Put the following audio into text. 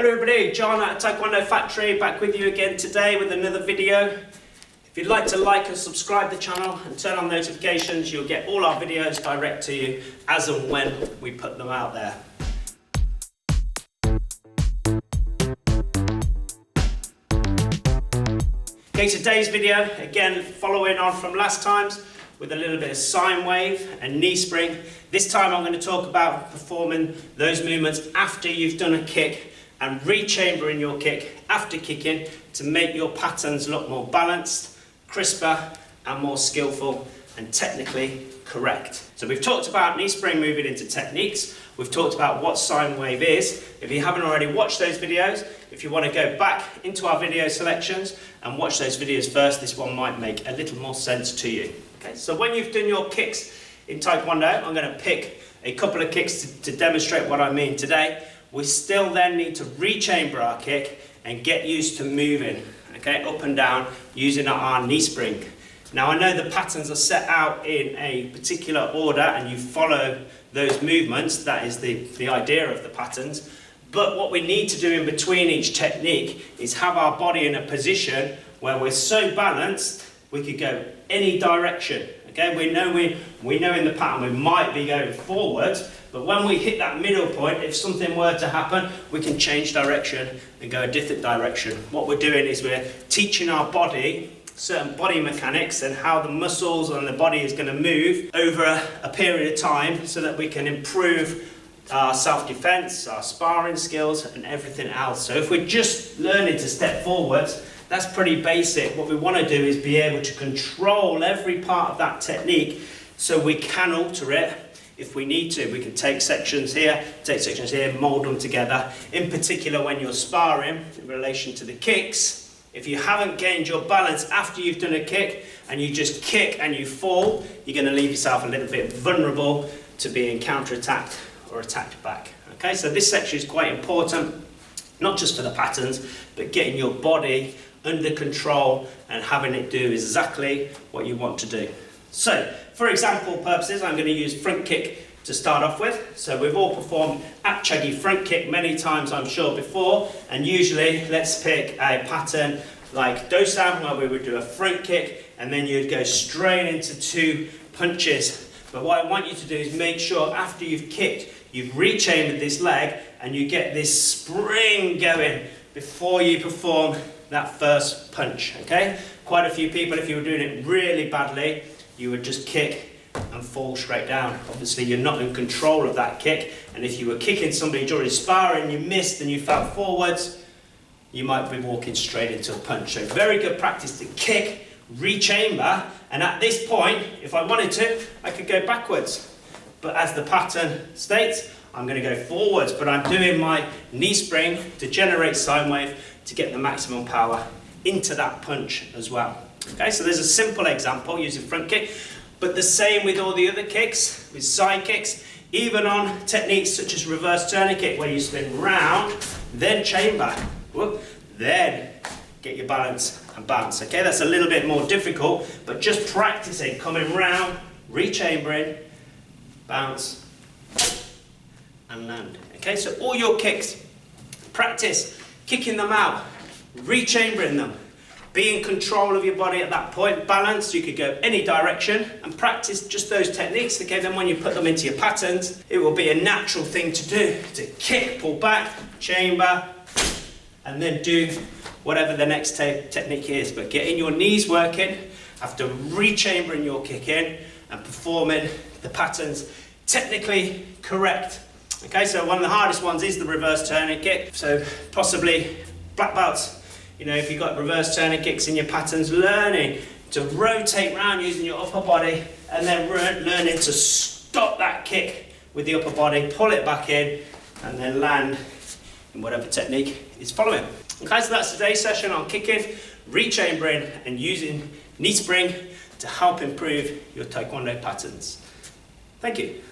Hello everybody, John at Taekwondo Factory back with you again today with another video. If you'd like to like and subscribe the channel and turn on notifications, you'll get all our videos direct to you as and when we put them out there. Okay, today's video, again following on from last time's with a little bit of sine wave and knee spring. This time I'm going to talk about performing those movements after you've done a kick and rechambering your kick after kicking to make your patterns look more balanced, crisper and more skillful and technically correct. So we've talked about knee spring moving into techniques. We've talked about what sine wave is. If you haven't already watched those videos, if you want to go back into our video selections and watch those videos first, this one might make a little more sense to you. Okay, so when you've done your kicks in Taekwondo, I'm going to pick a couple of kicks to demonstrate what I mean today. We still then need to rechamber our kick and get used to moving, okay, up and down using our knee spring. Now I know the patterns are set out in a particular order and you follow those movements, that is the idea of the patterns, but what we need to do in between each technique is have our body in a position where we're so balanced we could go any direction. Okay, we know in the pattern we might be going forwards, but when we hit that middle point, if something were to happen, we can change direction and go a different direction. What we're doing is we're teaching our body certain body mechanics and how the muscles and the body is going to move over a period of time so that we can improve our self-defense, our sparring skills and everything else. So if we're just learning to step forwards, that's pretty basic. What we want to do is be able to control every part of that technique so we can alter it if we need to. We can take sections here, mold them together. In particular when you're sparring in relation to the kicks, if you haven't gained your balance after you've done a kick and you just kick and you fall, you're going to leave yourself a little bit vulnerable to being counter-attacked or attacked back. Okay, so this section is quite important, not just for the patterns, but getting your body under control and having it do exactly what you want to do. So, for example purposes, I'm going to use front kick to start off with. So we've all performed Apchagi front kick many times, I'm sure, before, and usually let's pick a pattern like Dosan where we would do a front kick and then you'd go straight into two punches. But what I want you to do is make sure after you've kicked, you've rechambered this leg and you get this spring going before you perform that first punch, okay? Quite a few people, if you were doing it really badly, you would just kick and fall straight down. Obviously, you're not in control of that kick, and if you were kicking somebody during sparring, you missed and you fell forwards, you might be walking straight into a punch. So very good practice to kick, rechamber, and at this point, if I wanted to, I could go backwards. But as the pattern states, I'm going to go forwards, but I'm doing my knee spring to generate sine wave to get the maximum power into that punch as well. Okay, so there's a simple example using front kick, but the same with all the other kicks, with side kicks, even on techniques such as reverse turning kick where you spin round, then chamber, whoop, then get your balance and bounce. Okay, that's a little bit more difficult, but just practicing coming round, rechambering, bounce and land. Okay, so all your kicks, practice kicking them out, rechambering them, be in control of your body at that point, balance, you could go any direction and practice just those techniques. Okay, then when you put them into your patterns, it will be a natural thing to do, to kick, pull back, chamber, and then do whatever the next technique is. But getting your knees working after rechambering your kick in and performing the patterns technically correct. Okay, so one of the hardest ones is the reverse turning kick. So possibly black belts, you know, if you've got reverse turning kicks in your patterns, learning to rotate around using your upper body and then learning to stop that kick with the upper body, pull it back in and then land in whatever technique is following. Okay, so that's today's session on kicking, rechambering and using knee spring to help improve your Taekwondo patterns. Thank you.